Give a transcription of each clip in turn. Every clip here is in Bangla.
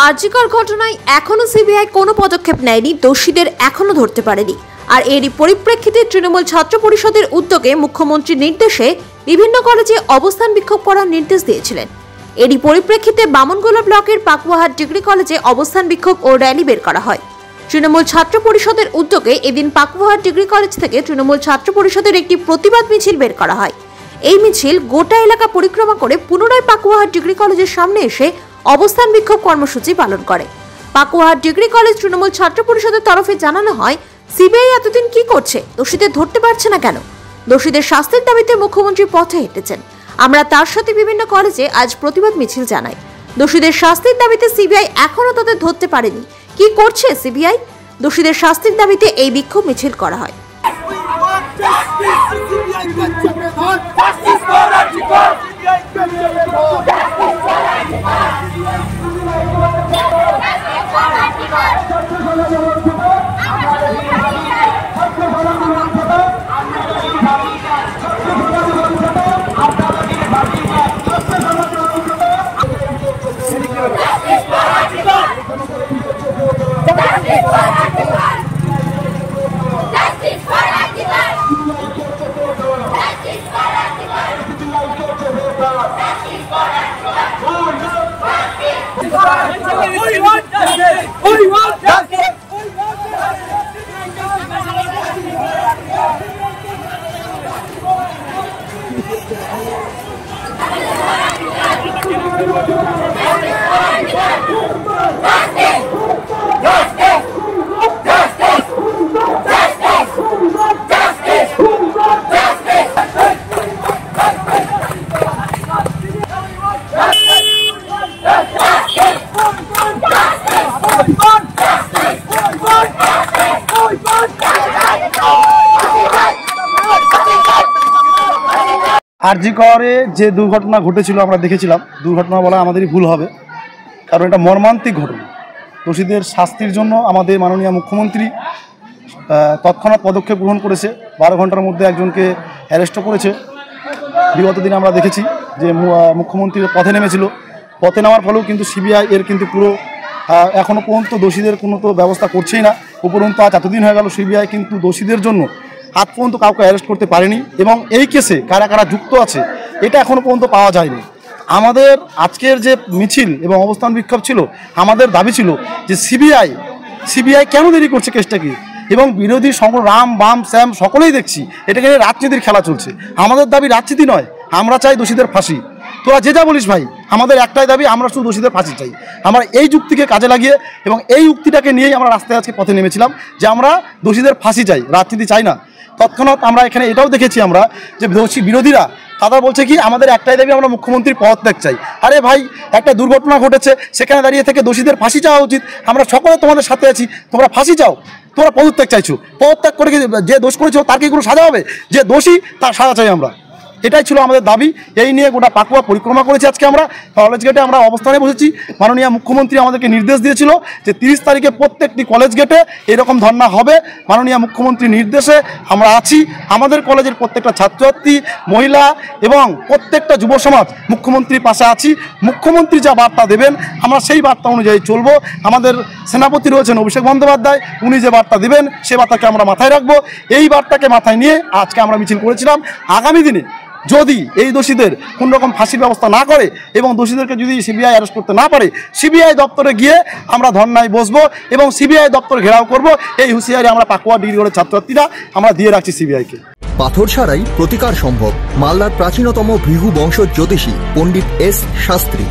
আরজিকর ঘটনায় এখনো সিবিআই কোনো পদক্ষেপ নেয়নি, দোষীদের এখনো ধরতে পারেনি। আর এরই পরিপ্রেক্ষিতে তৃণমূল ছাত্র পরিষদের উদ্যোগে মুখ্যমন্ত্রীর নির্দেশে বিভিন্ন কলেজে অবস্থান বিক্ষোভ করার নির্দেশ দিয়েছিলেন। এরই পরিপ্রেক্ষিতে বামনগোলা ব্লকের পাকুয়াহাট ডিগ্রি কলেজে অবস্থান বিক্ষোভ ও র্যালি বের করা হয়। তৃণমূল ছাত্র পরিষদের উদ্যোগে এদিন পাকুয়াহাট ডিগ্রি কলেজ থেকে তৃণমূল ছাত্র পরিষদের একটি প্রতিবাদ মিছিল বের করা হয়। এই মিছিল গোটা এলাকা পরিক্রমা করে পুনরায় পাকুয়াহাট ডিগ্রি কলেজের সামনে এসে অবস্থান বিক্ষোভ কর্মসূচি পালন করে। পাকুয়াহাট ডিগ্রি কলেজ তৃণমূল ছাত্র পরিষদের তরফে জানানো হয়, সিবিআই এতদিন কি করছে, দোষীদের ধরতে পারছে না কেন? দোষীদের শাস্তির দাবিতে মুখ্যমন্ত্রী পথে হেঁটেছেন। আমরা তার সাথে বিভিন্ন কলেজে আজ প্রতিবাদ মিছিল জানাই। দোষীদের শাস্তির দাবিতে সিবিআই এখনো তাদের ধরতে পারেনি। কি করছে সিবিআই? দোষীদের শাস্তির দাবিতে এই বিক্ষোভ মিছিল করা হয়। আরজিকরে যে দুর্ঘটনা ঘটেছিল আমরা দেখেছিলাম, দুর্ঘটনা বলা আমাদেরই ভুল হবে, কারণ এটা মর্মান্তিক ঘটনা। দোষীদের শাস্তির জন্য আমাদের মাননীয় মুখ্যমন্ত্রী তৎক্ষণাৎ পদক্ষেপ গ্রহণ করেছে। 12 ঘন্টার মধ্যে একজনকে অ্যারেস্টও করেছে। বিগত দিনে আমরা দেখেছি যে মুখ্যমন্ত্রী পথে নেমেছিল, পথে নেওয়ার ফলেও কিন্তু সিবিআই এর কিন্তু পুরো এখনও পর্যন্ত দোষীদের কোনো তো ব্যবস্থা করছেই না। উপরন্তু আজ এতদিন হয়ে গেল সিবিআই কিন্তু দোষীদের জন্য আজ পর্যন্ত কাউকে অ্যারেস্ট করতে পারেনি, এবং এই কেসে কারা কারা যুক্ত আছে এটা এখনও পর্যন্ত পাওয়া যায়নি। আমাদের আজকের যে মিছিল এবং অবস্থান বিক্ষোভ ছিল, আমাদের দাবি ছিল যে সিবিআই কেন দেরি করছে কেসটাকে, এবং বিরোধী রাম বাম শ্যাম সকলেই দেখছি এটাকে রাজনীতির খেলা চলছে। আমাদের দাবি রাজনীতি নয়, আমরা চাই দোষীদের ফাঁসি। তোরা যে যা বলিস ভাই, আমাদের একটাই দাবি, আমরা শুধু দোষীদের ফাঁসি চাই। আমরা এই যুক্তিকে কাজে লাগিয়ে এবং এই উক্তিটাকে নিয়েই আমরা রাস্তায় আজকে পথে নেমেছিলাম যে আমরা দোষীদের ফাঁসি চাই, রাজনীতি চাই না। তৎক্ষণাৎ আমরা এখানে এটাও দেখেছি আমরা যে বিরোধীরা তারা বলছে কি আমাদের একটাই দাবি, আমরা মুখ্যমন্ত্রীর পদত্যাগ চাই। আরে ভাই, একটা দুর্ঘটনা ঘটেছে, সেখানে দাঁড়িয়ে থেকে দোষীদের ফাঁসি চাওয়া উচিত। আমরা সকলে তোমাদের সাথে আছি, তোমরা ফাঁসি চাও, তোমরা পদত্যাগ চাইছো। পদত্যাগ করে যে দোষ করেছো তার কি কোনো সাজা হবে? যে দোষী তার সাজা চাই আমরা, এটাই ছিল আমাদের দাবি। এই নিয়ে গোটা পাকুয়া পরিক্রমা করেছি। আজকে আমরা কলেজ গেটে আমরা অবস্থানে বসেছি। মাননীয় মুখ্যমন্ত্রী আমাদেরকে নির্দেশ দিয়েছিল যে 30 তারিখে প্রত্যেকটি কলেজ গেটে এরকম ধর্ণা হবে। মাননীয় মুখ্যমন্ত্রীর নির্দেশে আমরা আছি। আমাদের কলেজের প্রত্যেকটা ছাত্রছাত্রী, মহিলা এবং প্রত্যেকটা যুব সমাজ মুখ্যমন্ত্রীর পাশে আছি। মুখ্যমন্ত্রী যা বার্তা দেবেন আমরা সেই বার্তা অনুযায়ী চলব। আমাদের সেনাপতি রয়েছেন অভিষেক বন্দ্যোপাধ্যায়, উনি যে বার্তা দেবেন সে বার্তাকে আমরা মাথায় রাখবো। এই বার্তাকে মাথায় নিয়ে আজকে আমরা মিছিল করেছিলাম। আগামী দিনে যদি এই দোষীদের কোন রকম ফাঁসির ব্যবস্থা না করে এবং দোষীদেরকে যদি সিবিআই অ্যারেস্ট করতে না পারে, সিবিআই দপ্তরে গিয়ে আমরা ধর্নায় বসবো এবং সিবিআই দপ্তর ঘেরাও করব। এই হুঁশিয়ারি আমরা পাকুয়া ডিগ্রি কলেজের ছাত্রছাত্রীরা আমরা দিয়ে রাখছি সিবিআইকে। পাথর ছাড়াই প্রতিকার সম্ভব। মালদার প্রাচীনতম ভৃগু বংশ জ্যোতিষী পণ্ডিত এস শাস্ত্রী।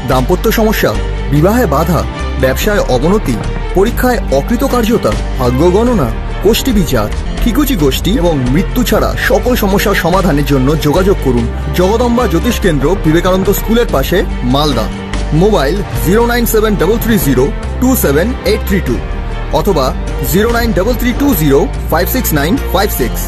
দাম্পত্য সমস্যা, বিবাহে বাধা, ব্যবসায় অবনতি, পরীক্ষায় অকৃতকার্যতা, ভাগ্য গণনা, গোষ্ঠী বিচার, ঠিকুচি গোষ্ঠী এবং মৃত্যু ছাড়া সকল সমস্যার সমাধানের জন্য যোগাযোগ করুন জগদম্বা জ্যোতিষ কেন্দ্র, বিবেকানন্দ স্কুলের পাশে, মালদা। মোবাইল 09733027832 অথবা 09332056956।